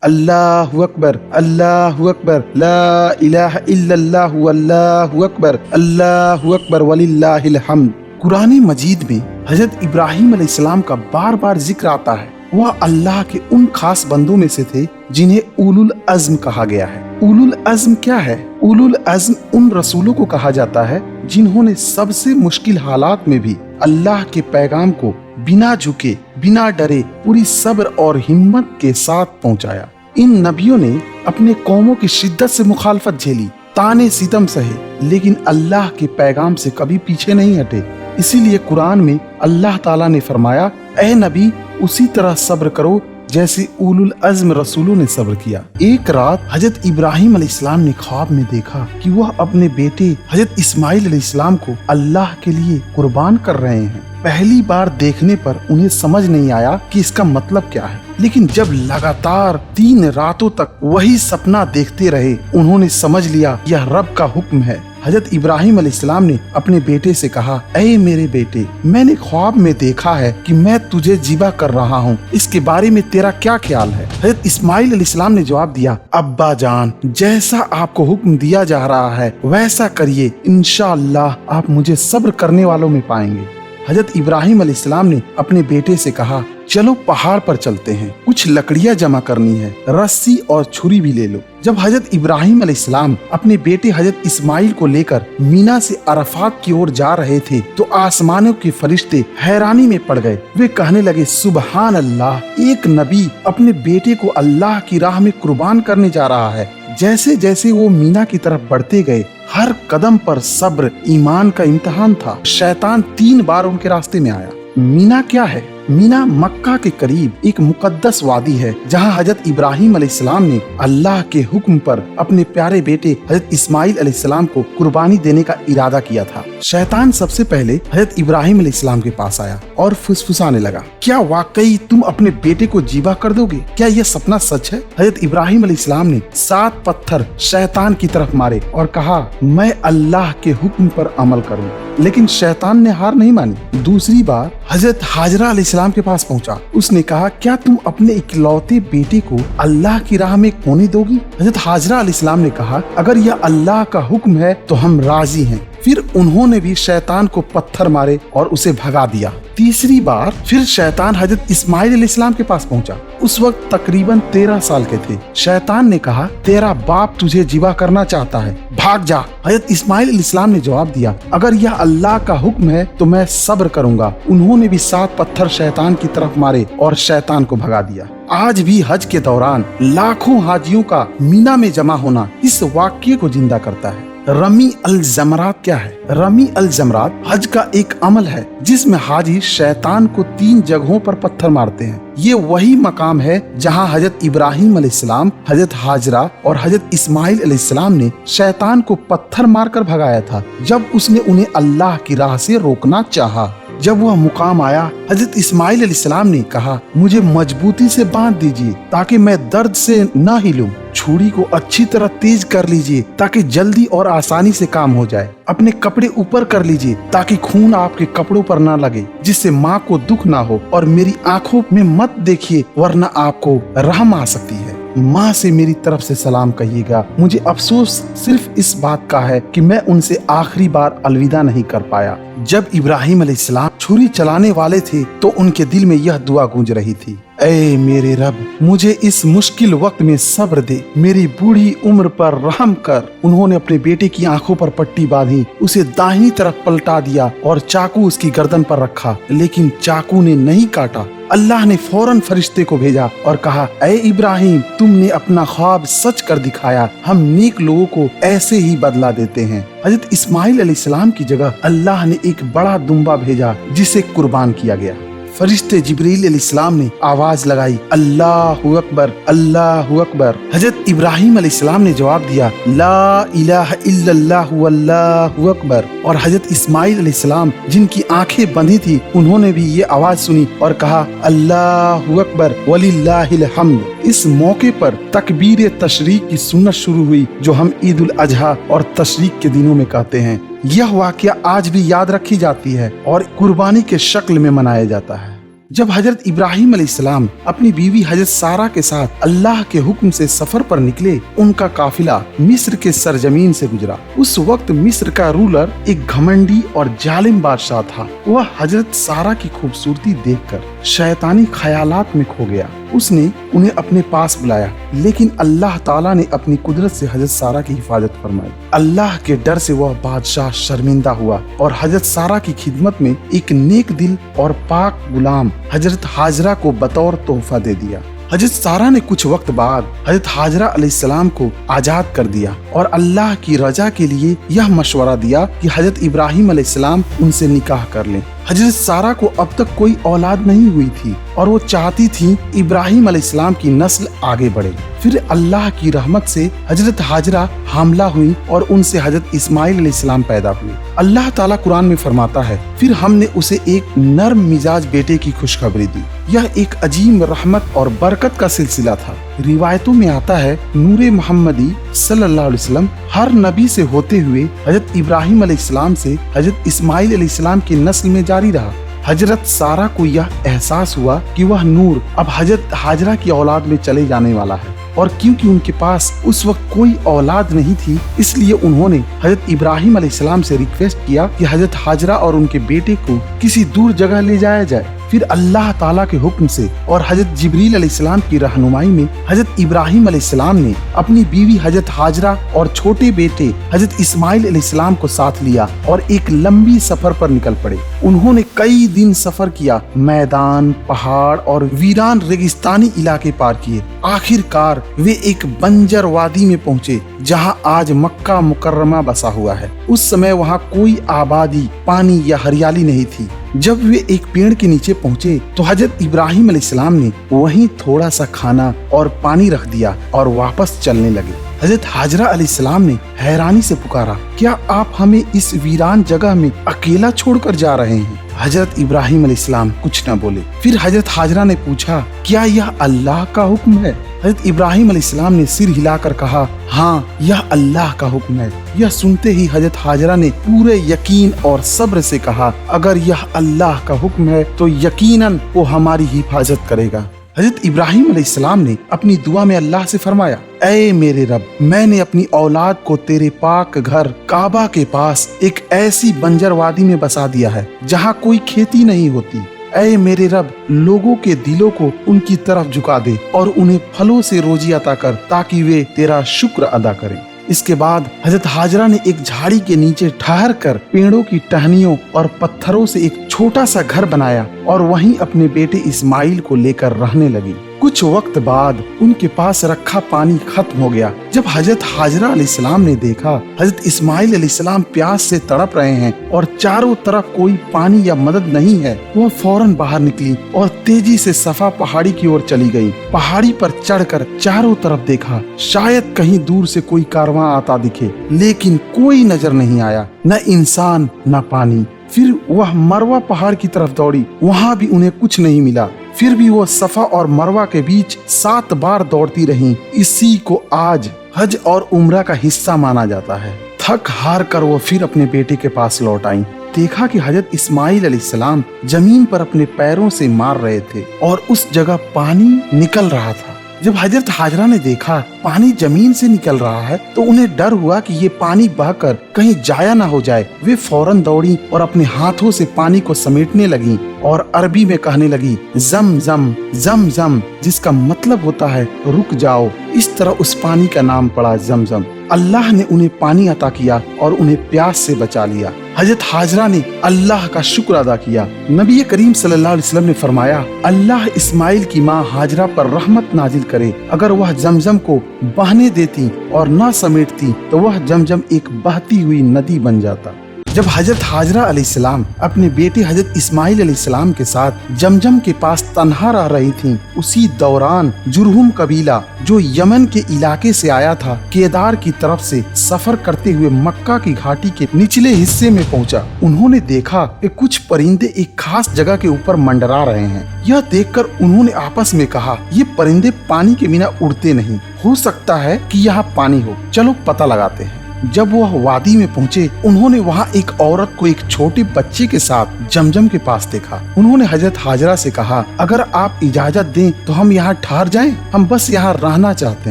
अल्लाहु अकबर, अल्लाहु अकबर, ला इलाहा इल्लल्लाह अल्लाहु अकबर, अल्लाहु अकबर वलिल्लाहिल हम्द। कुरान मजीद में हजरत इब्राहिम अलैहिस्सलाम का बार बार जिक्र आता है। वह अल्लाह के उन खास बंदों में से थे जिन्हें उलुल अज़्म कहा गया है। उलुल अज़्म क्या है? उलुल अज़्म उन रसूलों को कहा जाता है जिन्होंने सबसे मुश्किल हालात में भी अल्लाह के पैगाम को बिना झुके, बिना डरे, पूरी सब्र और हिम्मत के साथ पहुंचाया। इन नबियों ने अपने कौमों की शिद्दत से मुखालफत झेली, ताने सितम सहे, लेकिन अल्लाह के पैगाम से कभी पीछे नहीं हटे। इसीलिए कुरान में अल्लाह ताला ने फरमाया, ऐ नबी उसी तरह सब्र करो जैसे उलुल अज़्म रसूलों ने सब्र किया। एक रात हजरत इब्राहिम अलैहिस्सलाम ने ख्वाब में देखा कि वह अपने बेटे हजरत इस्माइल अलैहिस्सलाम को अल्लाह के लिए कुर्बान कर रहे हैं। पहली बार देखने पर उन्हें समझ नहीं आया कि इसका मतलब क्या है, लेकिन जब लगातार 3 रातों तक वही सपना देखते रहे, उन्होंने समझ लिया यह रब का हुक्म है। हजरत इब्राहिम अलैहिस्सलाम ने अपने बेटे से कहा, ऐ मेरे बेटे, मैंने ख्वाब में देखा है कि मैं तुझे ज़िबा कर रहा हूँ, इसके बारे में तेरा क्या ख्याल है? हजरत इस्माइल अलैहिस्सलाम ने जवाब दिया, अब्बा जान, जैसा आपको हुक्म दिया जा रहा है वैसा करिए, इंशाअल्लाह आप मुझे सब्र करने वालों में पाएंगे। हजरत इब्राहिम अलैहिस्सलाम ने अपने बेटे से कहा, चलो पहाड़ पर चलते हैं, कुछ लकड़ियां जमा करनी है, रस्सी और छुरी भी ले लो। जब हजरत इब्राहिम अलैहिस्सलाम अपने बेटे हजरत इस्माइल को लेकर मीना से अरफात की ओर जा रहे थे तो आसमानों के फरिश्ते हैरानी में पड़ गए। वे कहने लगे, सुबहान अल्लाह, एक नबी अपने बेटे को अल्लाह की राह में कुर्बान करने जा रहा है। जैसे जैसे वो मीना की तरफ बढ़ते गए, हर कदम पर सब्र, ईमान का इम्तिहान था। शैतान 3 बार उनके रास्ते में आया। मीना क्या है? मीना मक्का के करीब एक मुकद्दस वादी है जहां हजरत इब्राहिम अलैहिस्सलाम ने अल्लाह के हुक्म पर अपने प्यारे बेटे हजरत इस्माइल अलैहिस्सलाम को कुर्बानी देने का इरादा किया था। शैतान सबसे पहले हजरत इब्राहिम अलैहिस्सलाम के पास आया और फुसफुसाने लगा, क्या वाकई तुम अपने बेटे को ज़िबा कर दोगे? क्या यह सपना सच है? हजरत इब्राहिम अलैहिस्सलाम ने 7 पत्थर शैतान की तरफ मारे और कहा, मैं अल्लाह के हुक्म पर अमल करूँ। लेकिन शैतान ने हार नहीं मानी। दूसरी बार हजरत हाजरा अलैहिस्सलाम के पास पहुंचा। उसने कहा, क्या तुम अपने इकलौते बेटे को अल्लाह की राह में खोने दोगी? हजरत हाजरा अलैहिस्सलाम ने कहा, अगर यह अल्लाह का हुक्म है तो हम राजी हैं। फिर उन्होंने भी शैतान को पत्थर मारे और उसे भगा दिया। तीसरी बार फिर शैतान हजरत इस्माइल अलैहिस्सलाम के पास पहुंचा। उस वक्त तकरीबन 13 साल के थे। शैतान ने कहा, तेरा बाप तुझे ज़िबा करना चाहता है, भाग जा। हजरत इस्माइल अलैहिस्सलाम ने जवाब दिया, अगर यह अल्लाह का हुक्म है तो मैं सब्र करूंगा। उन्होंने भी 7 पत्थर शैतान की तरफ मारे और शैतान को भगा दिया। आज भी हज के दौरान लाखों हाजियों का मीना में जमा होना इस वाक्य को जिंदा करता है। रमी अल जमरात क्या है? रमी अल जमरात हज का एक अमल है जिसमें हाजी शैतान को 3 जगहों पर पत्थर मारते हैं। ये वही मकाम है जहां हजरत इब्राहिम अलैहिस्सलाम, हजरत हाजरा और हजरत इस्माइल अलैहिस्सलाम ने शैतान को पत्थर मारकर भगाया था जब उसने उन्हें अल्लाह की राह से रोकना चाहा। जब वह मुकाम आया, हजरत इस्माइल अलैहिस्सलाम ने कहा, मुझे मजबूती से बांध दीजिए ताकि मैं दर्द से न हिलूं। छुरी को अच्छी तरह तेज कर लीजिए ताकि जल्दी और आसानी से काम हो जाए। अपने कपड़े ऊपर कर लीजिए ताकि खून आपके कपड़ों पर न लगे, जिससे माँ को दुख ना हो। और मेरी आंखों में मत देखिए वरना आपको रहम आ सकती है। माँ से मेरी तरफ से सलाम कहिएगा। मुझे अफसोस सिर्फ इस बात का है कि मैं उनसे आखिरी बार अलविदा नहीं कर पाया। जब इब्राहिम अलैहिस्सलाम छुरी चलाने वाले थे तो उनके दिल में यह दुआ गूंज रही थी, ऐ मेरे रब, मुझे इस मुश्किल वक्त में सब्र दे, मेरी बूढ़ी उम्र पर रहम कर। उन्होंने अपने बेटे की आंखों पर पट्टी बांधी, उसे दाहिनी तरफ पलटा दिया और चाकू उसकी गर्दन पर रखा, लेकिन चाकू ने नहीं काटा। अल्लाह ने फौरन फरिश्ते को भेजा और कहा, ऐ इब्राहिम, तुमने अपना ख्वाब सच कर दिखाया। हम नेक लोगों को ऐसे ही बदला देते हैं। हजरत इस्माइल अलैहिस्सलाम की जगह अल्लाह ने एक बड़ा दुम्बा भेजा जिसे कुर्बान किया गया। फरिश्ते जिब्रील अलैहिस्सलाम ने आवाज लगाई, अल्लाहु अकबर, अल्लाहु अकबर। हजरत इब्राहिम अलैहिस्सलाम ने जवाब दिया, ला इलाहा इल्लल्लाह अल्लाहु अकबर। और हजरत इस्माइल अलैहिस्सलाम, जिनकी आंखें बंधी थी, उन्होंने भी ये आवाज सुनी और कहा, अल्लाहु अकबर वलिल्लाहिल हम्द। इस मौके पर तकबीर तशरीक की सुन्नत शुरू हुई, जो हम ईद उल अजहा और तशरीक के दिनों में कहते हैं। यह वाकया आज भी याद रखी जाती है और कुर्बानी के शक्ल में मनाया जाता है। जब हजरत इब्राहिम अलैहिस्सलाम अपनी बीवी हजरत सारा के साथ अल्लाह के हुक्म से सफर पर निकले, उनका काफिला मिस्र के सरजमीन से गुजरा। उस वक्त मिस्र का रूलर एक घमंडी और जालिम बादशाह था। वह हजरत सारा की खूबसूरती देखकर शैतानी ख्यालात में खो गया। उसने उन्हें अपने पास बुलाया, लेकिन अल्लाह ताला ने अपनी कुदरत से हजरत सारा की हिफाजत फरमाई। अल्लाह के डर से वह बादशाह शर्मिंदा हुआ और हजरत सारा की खिदमत में एक नेक दिल और पाक गुलाम हजरत हाजरा को बतौर तोहफा दे दिया। हजरत सारा ने कुछ वक्त बाद हजरत हाजरा अलैहिस्सलाम को आजाद कर दिया और अल्लाह की रजा के लिए यह मशवरा दिया कि हजरत इब्राहिम अलैहिस्सलाम उनसे निकाह कर लें। हजरत सारा को अब तक कोई औलाद नहीं हुई थी और वो चाहती थी इब्राहिम अलैहिस्सलाम की नस्ल आगे बढ़े। फिर अल्लाह की रहमत से हजरत हाजरा हामला हुई और उनसे हजरत इस्माइल अलैहिस्सलाम पैदा हुए। अल्लाह ताला कुरान में फरमाता है, फिर हमने उसे एक नर्म मिजाज बेटे की खुशखबरी दी। यह एक अजीम रहमत और बरकत का सिलसिला था। रिवायतों में आता है, नूरे मोहम्मदी सल्लल्लाहु अलैहि वसल्लम हर नबी से होते हुए हजरत इब्राहिम अलैहिस्सलाम से हजरत इस्माइल अलैहिस्सलाम की नस्ल में जारी रहा। हजरत सारा को यह एहसास हुआ कि वह नूर अब हजरत हाजरा की औलाद में चले जाने वाला है, और क्योंकि उनके पास उस वक्त कोई औलाद नहीं थी, इसलिए उन्होंने हजरत इब्राहिम अलैहिस्सलाम से रिक्वेस्ट किया कि हजरत हाजरा और उनके बेटे को किसी दूर जगह ले जाया जाए। फिर अल्लाह ताला के हुक्म से और हजरत जिब्रील अलैहिस्सलाम की रहनुमाई में हजरत इब्राहिम अलैहिस्सलाम ने अपनी बीवी हजरत हाजरा और छोटे बेटे हजरत इस्माइल अलैहिस्सलाम को साथ लिया और एक लंबी सफर पर निकल पड़े। उन्होंने कई दिन सफर किया, मैदान, पहाड़ और वीरान रेगिस्तानी इलाके पार किए। आखिरकार वे एक बंजर वादी में पहुँचे, जहां आज मक्का मुकर्रमा बसा हुआ है। उस समय वहां कोई आबादी, पानी या हरियाली नहीं थी। जब वे एक पेड़ के नीचे पहुँचे तो हजरत इब्राहिम अलैहिस्सलाम ने वहीं थोड़ा सा खाना और पानी रख दिया और वापस चलने लगे। हजरत हाजरा अलैहिस्सलाम ने हैरानी से पुकारा, क्या आप हमें इस वीरान जगह में अकेला छोड़कर जा रहे हैं? हजरत इब्राहिम अलैहिस्सलाम कुछ न बोले। फिर हजरत हाजरा ने पूछा, क्या यह अल्लाह का हुक्म है? हजरत इब्राहिम अलैहिस्सलाम ने सिर हिलाकर कहा, हाँ, यह अल्लाह का हुक्म है। यह सुनते ही हजरत हाजरा ने पूरे यकीन और सब्र से कहा, अगर यह अल्लाह का हुक्म है तो यकीनन वो हमारी हिफाजत करेगा। हजरत इब्राहिम अलैहिस्सलाम ने अपनी दुआ में अल्लाह से फरमाया, ऐ मेरे रब, मैंने अपनी औलाद को तेरे पाक घर काबा के पास एक ऐसी बंजर वादी में बसा दिया है जहाँ कोई खेती नहीं होती। ऐ मेरे रब, लोगों के दिलों को उनकी तरफ झुका दे और उन्हें फलों से रोजी अता कर, ताकि वे तेरा शुक्र अदा करें। इसके बाद हजरत हाजरा ने एक झाड़ी के नीचे ठहर कर पेड़ों की टहनियों और पत्थरों से एक छोटा सा घर बनाया और वहीं अपने बेटे इस्माइल को लेकर रहने लगी। कुछ वक्त बाद उनके पास रखा पानी खत्म हो गया। जब हजरत हाजरा अलैहिस्सलाम ने देखा हजरत इस्माइल अलैहिस्सलाम प्यास से तड़प रहे हैं और चारों तरफ कोई पानी या मदद नहीं है, वह फौरन बाहर निकली और तेजी से सफा पहाड़ी की ओर चली गई। पहाड़ी पर चढ़कर चारों तरफ देखा, शायद कहीं दूर से कोई कारवां आता दिखे, लेकिन कोई नजर नहीं आया, न इंसान न पानी। फिर वह मरवा पहाड़ की तरफ दौड़ी, वहाँ भी उन्हें कुछ नहीं मिला। फिर भी वो सफा और मरवा के बीच 7 बार दौड़ती रहीं। इसी को आज हज और उम्रा का हिस्सा माना जाता है। थक हार कर वो फिर अपने बेटे के पास लौट आई। देखा कि हजरत इस्माइल अलैहिस्सलाम जमीन पर अपने पैरों से मार रहे थे और उस जगह पानी निकल रहा था। जब हजरत हाजरा ने देखा पानी जमीन से निकल रहा है तो उन्हें डर हुआ कि ये पानी बहकर कहीं जाया ना हो जाए। वे फौरन दौड़ी और अपने हाथों से पानी को समेटने लगी और अरबी में कहने लगी, जम जम जम जम, जिसका मतलब होता है रुक जाओ। इस तरह उस पानी का नाम पड़ा जमजम। अल्लाह ने उन्हें पानी अता किया और उन्हें प्यास से बचा लिया। हजरत हाजरा ने अल्लाह का शुक्र अदा किया। नबी करीम सल्लल्लाहु अलैहि वसल्लम ने फरमाया, अल्लाह इस्माइल की माँ हाजरा पर रहमत नाजिल करे। अगर वह जमजम को बहने देती और न समेटती तो वह जमजम एक बहती हुई नदी बन जाता। जब हजरत हाजरा अलैहिस्सलाम अपने बेटे हजरत इस्माइल अलैहिस्सलाम के साथ जमजम के पास तन्हा रह रही थीं, उसी दौरान जुरहुम कबीला जो यमन के इलाके से आया था, केदार की तरफ से सफर करते हुए मक्का की घाटी के निचले हिस्से में पहुंचा। उन्होंने देखा कि कुछ परिंदे एक खास जगह के ऊपर मंडरा रहे हैं। यह देखकर उन्होंने आपस में कहा, ये परिंदे पानी के बिना उड़ते नहीं, हो सकता है कि यहाँ पानी हो, चलो पता लगाते हैं। जब वह वादी में पहुँचे, उन्होंने वहाँ एक औरत को एक छोटे बच्चे के साथ जमजम के पास देखा। उन्होंने हजरत हाजरा से कहा, अगर आप इजाजत दें तो हम यहाँ ठहर जाएं, हम बस यहाँ रहना चाहते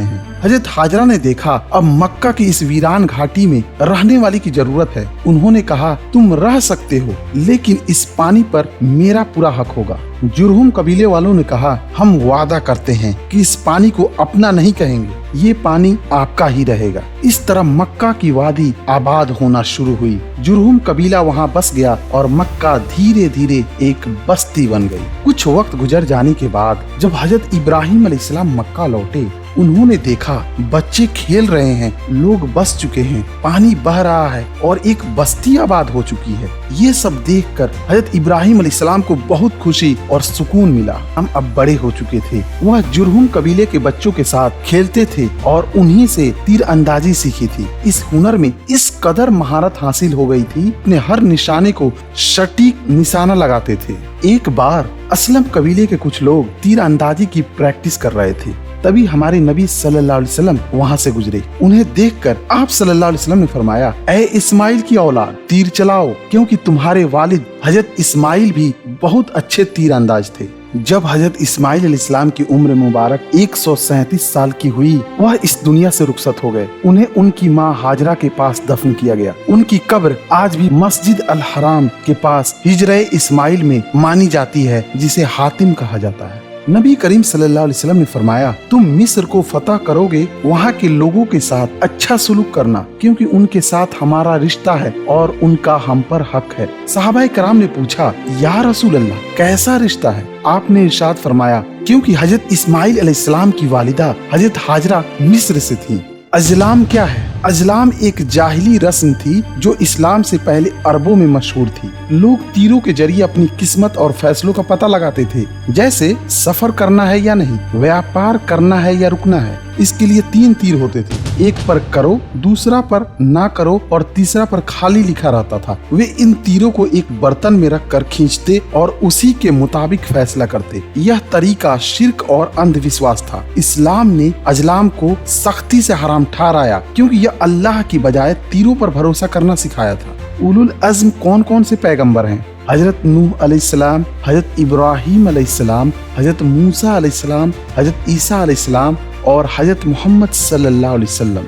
हैं। हजरत हाजरा ने देखा अब मक्का की इस वीरान घाटी में रहने वाली की जरूरत है। उन्होंने कहा, तुम रह सकते हो, लेकिन इस पानी पर मेरा पूरा हक होगा। जुरहुम कबीले वालों ने कहा, हम वादा करते हैं कि इस पानी को अपना नहीं कहेंगे, ये पानी आपका ही रहेगा। इस तरह मक्का की वादी आबाद होना शुरू हुई। जुरहुम कबीला वहाँ बस गया और मक्का धीरे धीरे एक बस्ती बन गई। कुछ वक्त गुजर जाने के बाद जब हजरत इब्राहिम अलैहिस्सलाम मक्का लौटे, उन्होंने देखा बच्चे खेल रहे हैं, लोग बस चुके हैं, पानी बह रहा है और एक बस्ती आबाद हो चुकी है। ये सब देखकर हजरत इब्राहिम अलैहिस्सलाम को बहुत खुशी और सुकून मिला। हम अब बड़े हो चुके थे। वह जुरहुम कबीले के बच्चों के साथ खेलते थे और उन्हीं से तीर अंदाजी सीखी थी। इस हुनर में इस कदर महारत हासिल हो गई थी, अपने हर निशाने को सटीक निशाना लगाते थे। एक बार असलम कबीले के कुछ लोग तीर अंदाजी की प्रैक्टिस कर रहे थे। तभी हमारे नबी सल्लल्लाहु अलैहि वसल्लम वहाँ से गुजरे। उन्हें देखकर आप सल्लल्लाहु अलैहि वसल्लम ने फरमाया, ऐ इस्माइल की औलाद, तीर चलाओ, क्योंकि तुम्हारे वालिद हजरत इस्माइल भी बहुत अच्छे तीर अंदाज थे। जब हजरत इस्माइल अलैहिस्सलाम की उम्र मुबारक 137 साल की हुई, वह इस दुनिया से रुखसत हो गए। उन्हें उनकी माँ हाजरा के पास दफन किया गया। उनकी कब्र आज भी मस्जिद अल हराम के पास हिजरे इस्माइल में मानी जाती है, जिसे हातिम कहा जाता है। नबी करीम सल्लल्लाहु अलैहि वसल्लम ने फरमाया, तुम मिस्र को फतह करोगे, वहाँ के लोगों के साथ अच्छा सलूक करना, क्योंकि उनके साथ हमारा रिश्ता है और उनका हम पर हक है। सहाबाए कराम ने पूछा, या रसूल अल्लाह, कैसा रिश्ता है? आपने इरशाद फरमाया, क्योंकि हजरत इस्माइल अलैहिस्सलाम की वालिदा हजरत हाजरा मिस्र से थी। अजलाम क्या है? अजलाम एक जाहिली रस्म थी जो इस्लाम से पहले अरबों में मशहूर थी। लोग तीरों के जरिए अपनी किस्मत और फैसलों का पता लगाते थे, जैसे सफर करना है या नहीं, व्यापार करना है या रुकना है। इसके लिए 3 तीर होते थे, एक पर करो, दूसरा पर ना करो और तीसरा पर खाली लिखा रहता था। वे इन तीरों को एक बर्तन में रख कर खींचते और उसी के मुताबिक फैसला करते। यह तरीका शिर्क और अंधविश्वास था। इस्लाम ने अजलाम को सख्ती से हराम ठहराया, क्योंकि यह अल्लाह की बजाय तीरों पर भरोसा करना सिखाया था। उलुल अज़्म कौन कौन से पैगंबर हैं? हजरत नूह अलैहिस्सलाम, हजरत इब्राहिम अलैहिस्सलाम, हजरत मूसा अलैहिस्सलाम, हजरत ईसा अलैहिस्सलाम और हजरत मोहम्मद सल्लल्लाहु अलैहि वसल्लम।